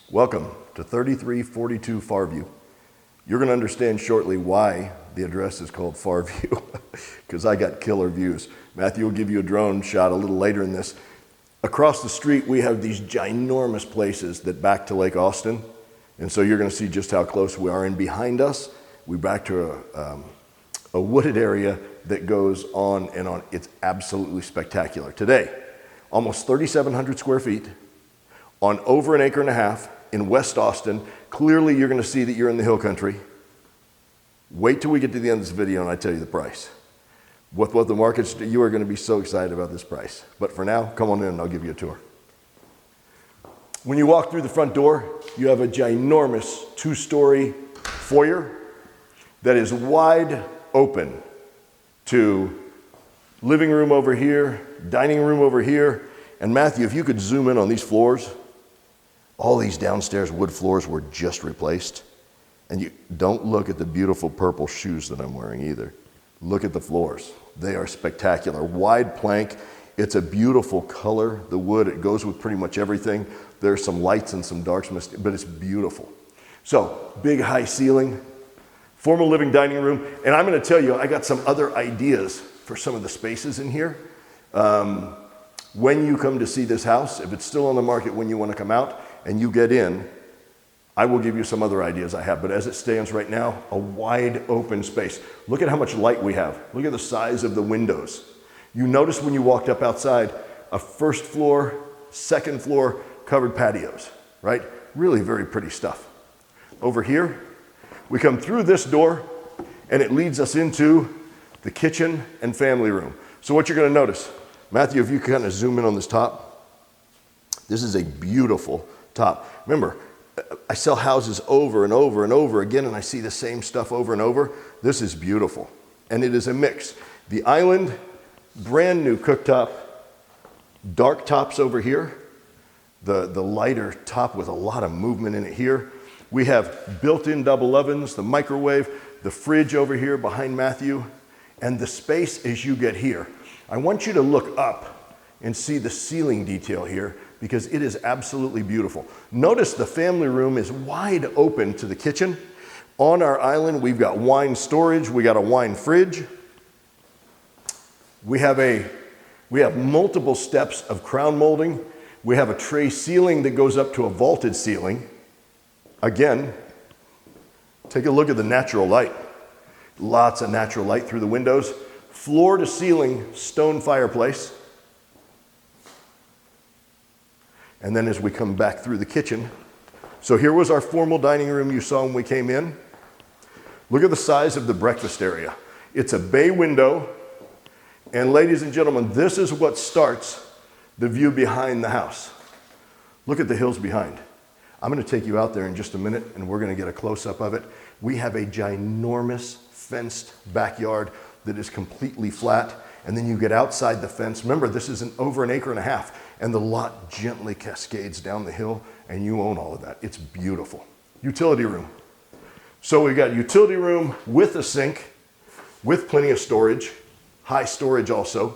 Welcome to 3342 Farview. You're going to understand shortly why the address is called Farview, because I got killer views. Matthew will give you a drone shot a little later in this. Across the street, we have these ginormous places that back to Lake Austin, and so you're going to see just how close we are. And behind us, we back to a wooded area that goes on and on. It's absolutely spectacular. Today, almost 3,700 square feet on over an acre and a half in West Austin. Clearly, you're going to see that you're in the hill country. Wait till we get to the end of this video and I tell you the price. With what the market's, you are going to be so excited about this price. But for now, come on in and I'll give you a tour. When you walk through the front door, you have a ginormous 2-story foyer that is wide open to living room over here, dining room over here. And Matthew, if you could zoom in on these floors, all these downstairs wood floors were just replaced. And you don't look at the beautiful purple shoes that I'm wearing either. Look at the floors. They are spectacular. Wide plank. It's a beautiful color. The wood, it goes with pretty much everything. There's some lights and some darks, but it's beautiful. So, big high ceiling, formal living dining room. And I'm going to tell you, I got some other ideas for some of the spaces in here. When you come to see this house, if it's still on the market when you want to come out and you get in, I will give you some other ideas I have, but as it stands right now, a wide open space. Look at how much light we have. Look at the size of the windows. You noticed when you walked up outside, a first floor, second floor covered patios, right? Really very pretty stuff. Over here, we come through this door and it leads us into the kitchen and family room. So what you're gonna notice, Matthew, if you kind of zoom in on this top, this is a beautiful top. Remember, I sell houses over and over and over again, and I see the same stuff over and over. This is beautiful, and it is a mix. The island, brand new cooktop, dark tops over here, the lighter top with a lot of movement in it here. We have built-in double ovens, the microwave, the fridge over here behind Matthew, and the space as you get here. I want you to look up and see the ceiling detail here, because it is absolutely beautiful. Notice the family room is wide open to the kitchen. On our island, we've got wine storage, we got a wine fridge. We have multiple steps of crown molding. We have a tray ceiling that goes up to a vaulted ceiling. Again, take a look at the natural light. Lots of natural light through the windows. Floor to ceiling stone fireplace. And then as we come back through the kitchen, so here was our formal dining room you saw when we came in. Look at the size of the breakfast area. It's a bay window, and ladies and gentlemen, this is what starts the view behind the house. Look at the hills behind. I'm going to take you out there in just a minute, and we're going to get a close-up of it. We have a ginormous fenced backyard that is completely flat, and then you get outside the fence. Remember, this is over an acre and a half. And the lot gently cascades down the hill, and you own all of that. It's beautiful. Utility room. So we've got utility room with a sink, with plenty of storage, high storage also.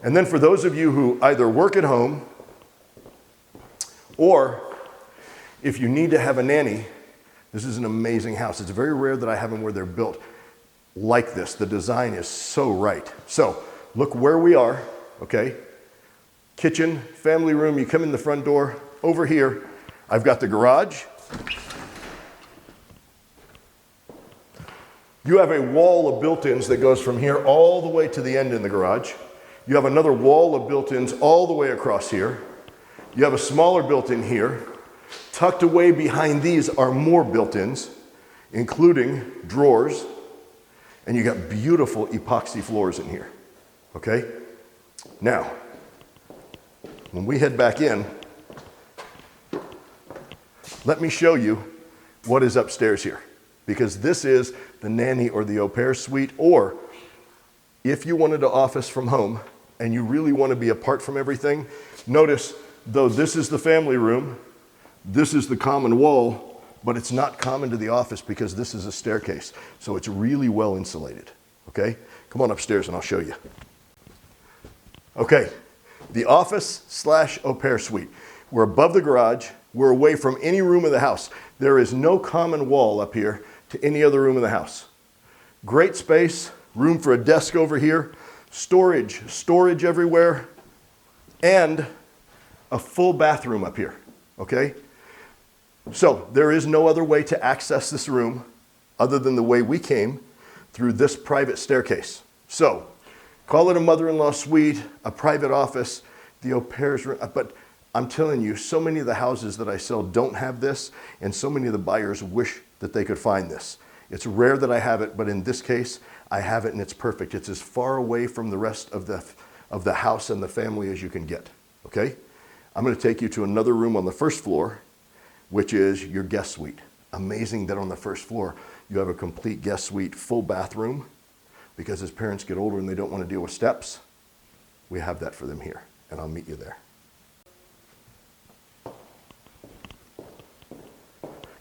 And then for those of you who either work at home, or if you need to have a nanny, this is an amazing house. It's very rare that I have them where they're built like this. The design is so right. So look where we are, okay? Kitchen, family room, you come in the front door. Over here, I've got the garage. You have a wall of built-ins that goes from here all the way to the end in the garage. You have another wall of built-ins all the way across here. You have a smaller built-in here. Tucked away behind these are more built-ins, including drawers. And you got beautiful epoxy floors in here, okay? Now, when we head back in, let me show you what is upstairs here, because this is the nanny or the au pair suite, or if you wanted to office from home and you really want to be apart from everything, notice, though this is the family room, this is the common wall, but it's not common to the office because this is a staircase, so it's really well insulated, okay? Come on upstairs and I'll show you. Okay. The office / au pair suite. We're above the garage. We're away from any room of the house. There is no common wall up here to any other room in the house. Great space, room for a desk over here, storage everywhere, and a full bathroom up here, okay? So there is no other way to access this room other than the way we came, through this private staircase. So call it a mother-in-law suite, a private office, the au pair's room, but I'm telling you, so many of the houses that I sell don't have this, and so many of the buyers wish that they could find this. It's rare that I have it, but in this case, I have it and it's perfect. It's as far away from the rest of the house and the family as you can get, okay? I'm gonna take you to another room on the first floor, which is your guest suite. Amazing that on the first floor, you have a complete guest suite, full bathroom, because as parents get older and they don't wanna deal with steps, we have that for them here, and I'll meet you there.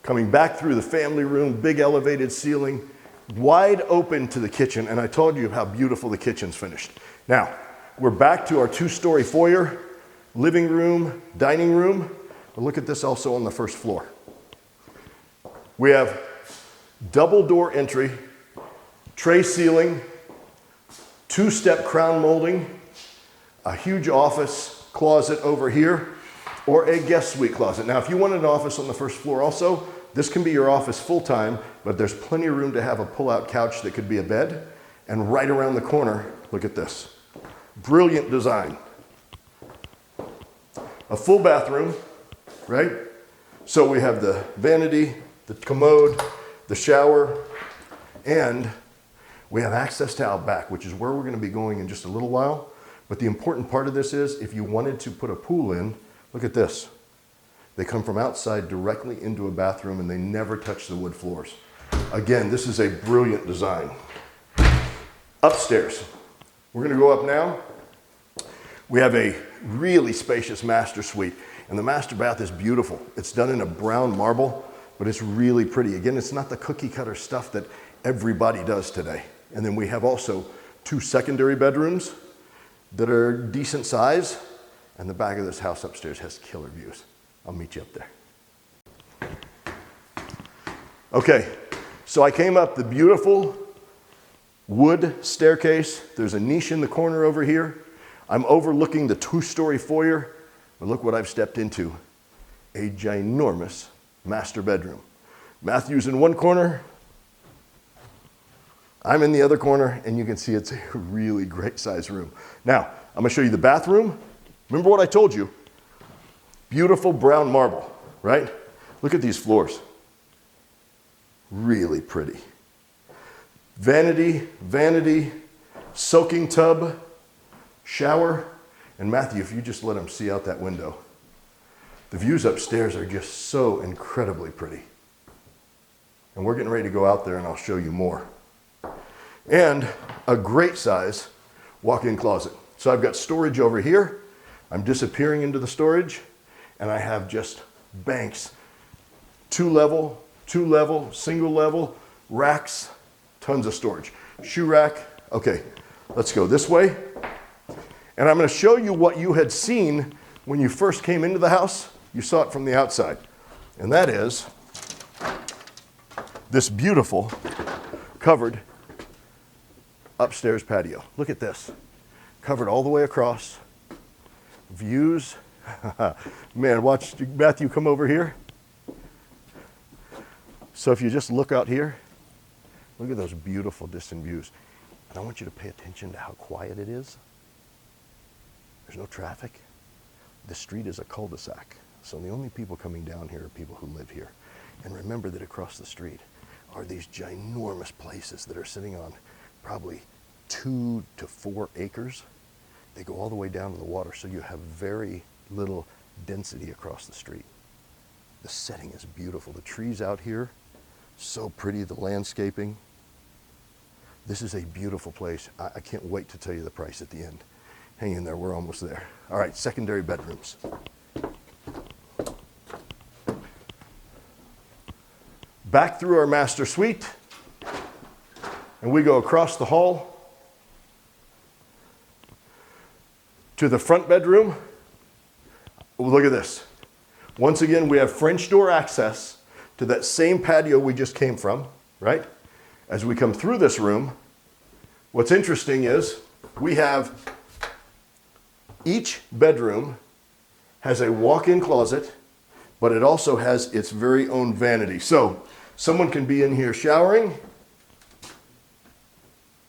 Coming back through the family room, big elevated ceiling, wide open to the kitchen, and I told you how beautiful the kitchen's finished. Now, we're back to our 2-story foyer, living room, dining room, but look at this also on the first floor. We have double door entry, tray ceiling, 2-step crown molding, a huge office closet over here, or a guest suite closet. Now, if you want an office on the first floor also, this can be your office full-time, but there's plenty of room to have a pull-out couch that could be a bed. And right around the corner, look at this. Brilliant design. A full bathroom, right? So we have the vanity, the commode, the shower, and we have access to out back, which is where we're gonna be going in just a little while. But the important part of this is, if you wanted to put a pool in, look at this. They come from outside directly into a bathroom and they never touch the wood floors. Again, this is a brilliant design. Upstairs, we're gonna go up now. We have a really spacious master suite, and the master bath is beautiful. It's done in a brown marble, but it's really pretty. Again, it's not the cookie cutter stuff that everybody does today. And then we have also 2 secondary bedrooms that are decent size, and the back of this house upstairs has killer views. I'll meet you up there. Okay, so I came up the beautiful wood staircase. There's a niche in the corner over here. I'm overlooking the 2-story foyer, but look what I've stepped into. A ginormous master bedroom. Matthew's in one corner, I'm in the other corner, and you can see it's a really great size room. Now, I'm gonna show you the bathroom. Remember what I told you? Beautiful brown marble, right? Look at these floors. Really pretty. Vanity, vanity, soaking tub, shower, and Matthew, if you just let him see out that window, the views upstairs are just so incredibly pretty. And we're getting ready to go out there and I'll show you more. And a great size walk-in closet. So I've got storage over here. I'm disappearing into the storage, and I have just banks. 2-level, 2-level, single level, racks, tons of storage. Shoe rack. Okay, let's go this way. And I'm going to show you what you had seen when you first came into the house. You saw it from the outside. And that is this beautiful covered upstairs patio. Look at this. Covered all the way across. Views. Man, watch Matthew come over here. So if you just look out here, look at those beautiful distant views. And I want you to pay attention to how quiet it is. There's no traffic. The street is a cul-de-sac. So the only people coming down here are people who live here. And remember that across the street are these ginormous places that are sitting on probably 2 to 4 acres. They go all the way down to the water, so you have very little density across the street. The setting is beautiful. The trees out here, so pretty, the landscaping. This is a beautiful place. I can't wait to tell you the price at the end. Hang in there, we're almost there. All right, secondary bedrooms. Back through our master suite, and we go across the hall to the front bedroom. Look at this. Once again, we have French door access to that same patio we just came from, right? As we come through this room, what's interesting is we have each bedroom has a walk-in closet, but it also has its very own vanity. So someone can be in here showering,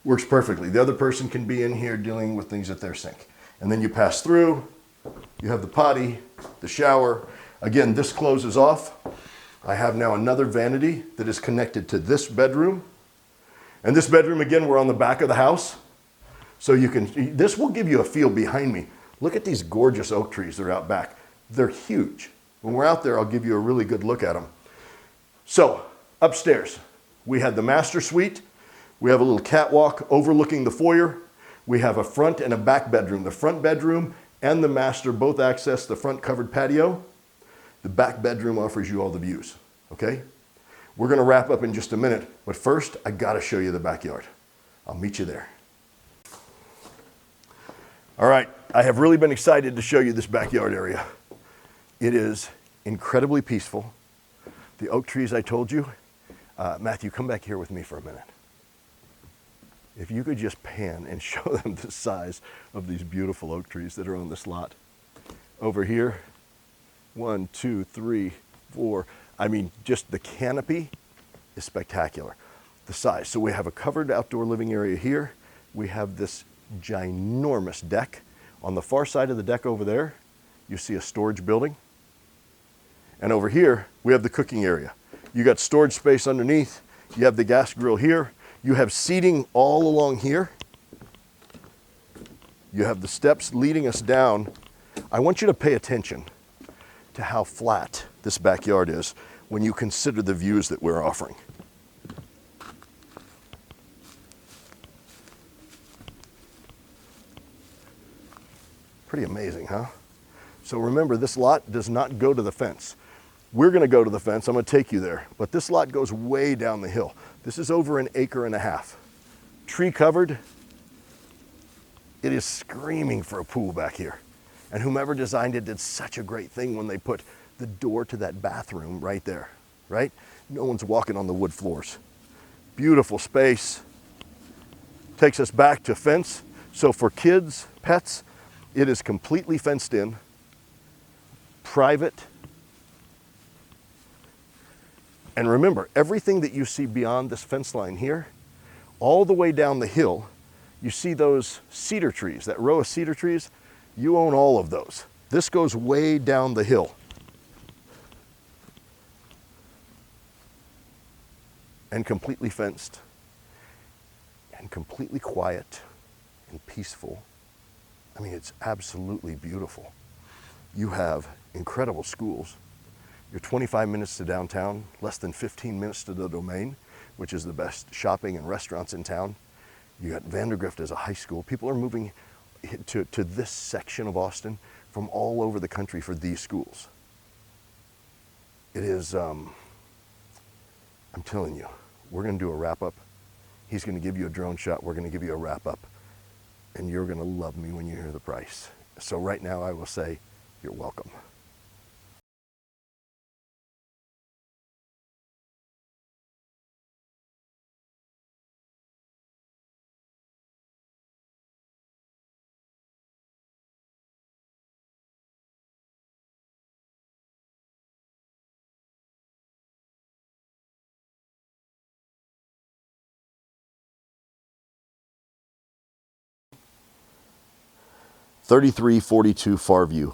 works perfectly. The other person can be in here dealing with things at their sink. And then you pass through, you have the potty, the shower. Again, this closes off. I have now another vanity that is connected to this bedroom. And this bedroom, again, we're on the back of the house. So you can, this will give you a feel behind me. Look at these gorgeous oak trees that are out back. They're huge. When we're out there, I'll give you a really good look at them. So upstairs, we had the master suite. We have a little catwalk overlooking the foyer. We have a front and a back bedroom. The front bedroom and the master both access the front covered patio. The back bedroom offers you all the views, okay? We're gonna wrap up in just a minute, but first, I gotta show you the backyard. I'll meet you there. All right, I have really been excited to show you this backyard area. It is incredibly peaceful. The oak trees I told you. Matthew, come back here with me for a minute. If you could just pan and show them the size of these beautiful oak trees that are on this lot. Over here, 1, 2, 3, 4. I mean, just the canopy is spectacular. The size. So we have a covered outdoor living area here. We have this ginormous deck. On the far side of the deck over there, you see a storage building. And over here, we have the cooking area. You got storage space underneath. You have the gas grill here. You have seating all along here. You have the steps leading us down. I want you to pay attention to how flat this backyard is when you consider the views that we're offering. Pretty amazing, huh? So remember, this lot does not go to the fence. We're gonna go to the fence, I'm gonna take you there, but this lot goes way down the hill. This is over 1.5 acres. Tree covered. It is screaming for a pool back here. And whomever designed it did such a great thing when they put the door to that bathroom right there, right? No one's walking on the wood floors. Beautiful space. Takes us back to fence. So for kids, pets, it is completely fenced in, private. And remember, everything that you see beyond this fence line here, all the way down the hill, you see those cedar trees, that row of cedar trees, you own all of those. This goes way down the hill. And completely fenced, and completely quiet and peaceful. I mean, it's absolutely beautiful. You have incredible schools. You're 25 minutes to downtown, less than 15 minutes to the Domain, which is the best shopping and restaurants in town. You got Vandergrift as a high school. People are moving to this section of Austin from all over the country for these schools. It is, I'm telling you, we're gonna do a wrap up. He's gonna give you a drone shot. We're gonna give you a wrap up. And you're gonna love me when you hear the price. So right now I will say, you're welcome. (3342) Farview.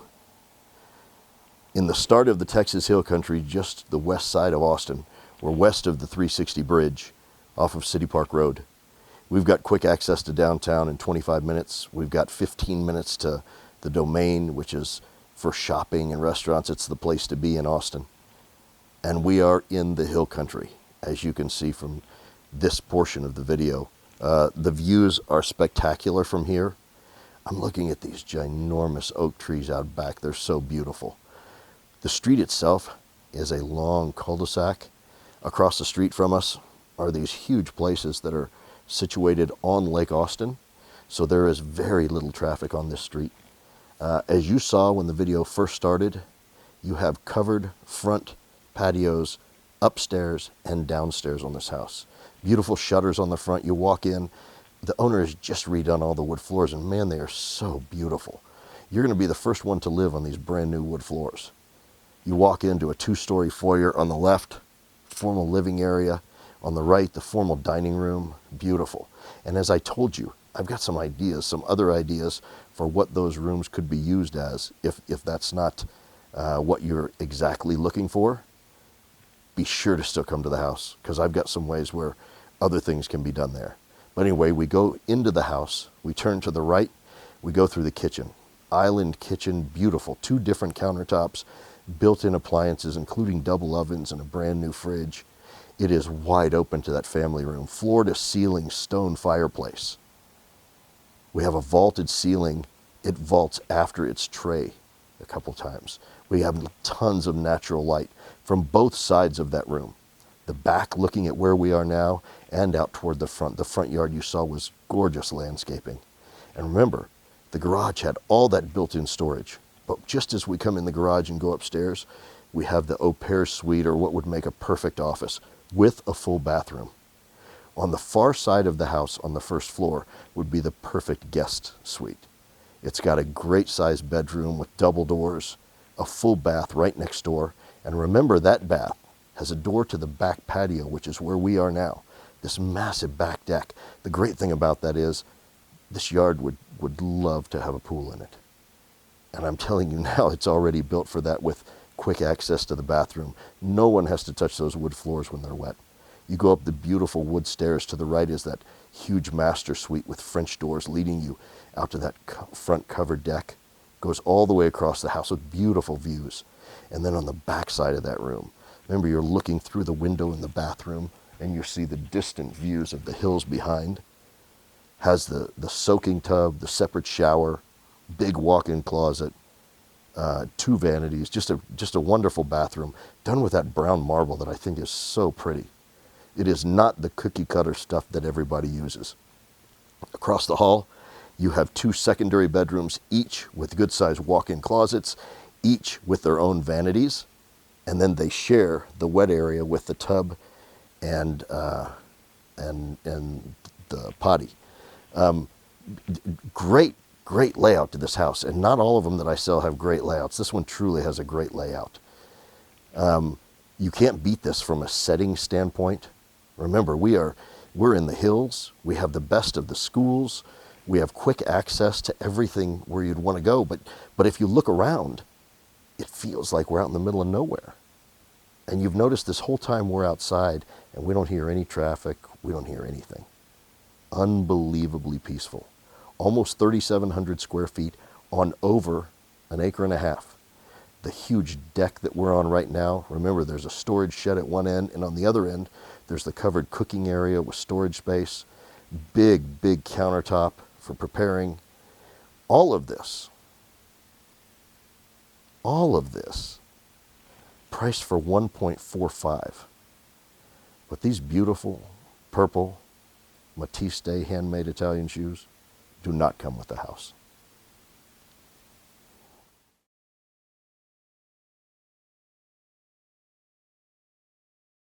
In the start of the Texas Hill Country, just the west side of Austin. We're west of the 360 bridge off of City Park Road. We've got quick access to downtown in 25 minutes. We've got 15 minutes to the Domain, which is for shopping and restaurants. It's the place to be in Austin. And we are in the Hill Country, as you can see from this portion of the video. The views are spectacular from here. I'm looking at these ginormous oak trees out back. They're so beautiful. The street itself is a long cul-de-sac. Across the street from us are these huge places that are situated on Lake Austin. So there is very little traffic on this street. As you saw when the video first started, You have covered front patios upstairs and downstairs on this house. Beautiful shutters on the front. You walk in, the owner has just redone all the wood floors, and man, they are so beautiful. You're going to be the first one to live on these brand new wood floors. You walk into a 2-story foyer on the left, formal living area. On the right, the formal dining room, beautiful. And as I told you, I've got some ideas, some other ideas for what those rooms could be used as if that's not what you're exactly looking for. Be sure to still come to the house, because I've got some ways where other things can be done there. But anyway, we go into the house, we turn to the right, we go through the kitchen. Island kitchen, beautiful. 2 different countertops, built-in appliances, including double ovens and a brand new fridge. It is wide open to that family room. Floor-to-ceiling stone fireplace. We have a vaulted ceiling. It vaults after its tray a couple times. We have tons of natural light from both sides of that room. The back looking at where we are now and out toward the front. The front yard you saw was gorgeous landscaping. And remember, the garage had all that built-in storage. But just as we come in the garage and go upstairs, we have the au pair suite, or what would make a perfect office, with a full bathroom. On the far side of the house on the first floor would be the perfect guest suite. It's got a great sized bedroom with double doors, a full bath right next door, and remember that bath has a door to the back patio, which is where we are now, this massive back deck. The great thing about that is this yard would love to have a pool in it. And I'm telling you now, it's already built for that with quick access to the bathroom. No one has to touch those wood floors when they're wet. You go up the beautiful wood stairs. To the right is that huge master suite with French doors leading you out to that front covered deck. Goes all the way across the house with beautiful views. And then on the back side of that room, remember, you're looking through the window in the bathroom and you see the distant views of the hills behind. Has the soaking tub, the separate shower, big walk-in closet, 2 vanities, just a wonderful bathroom, done with that brown marble that I think is so pretty. It is not the cookie cutter stuff that everybody uses. Across the hall, you have 2 secondary bedrooms, each with good sized walk-in closets, each with their own vanities, and then they share the wet area with the tub and the potty. Great layout to this house, and not all of them that I sell have great layouts. This one truly has a great layout. You can't beat this from a setting standpoint. Remember, we're in the hills. We have the best of the schools. We have quick access to everything where you'd want to go. But if you look around, it feels like we're out in the middle of nowhere. And you've noticed this whole time we're outside, and we don't hear any traffic. We don't hear anything. Unbelievably peaceful. Almost 3,700 square feet on over 1.5 acres. The huge deck that we're on right now, remember, there's a storage shed at one end, and on the other end, there's the covered cooking area with storage space, big countertop for preparing. All of this, priced for $1.45. But these beautiful purple Matiste handmade Italian shoes do not come with the house.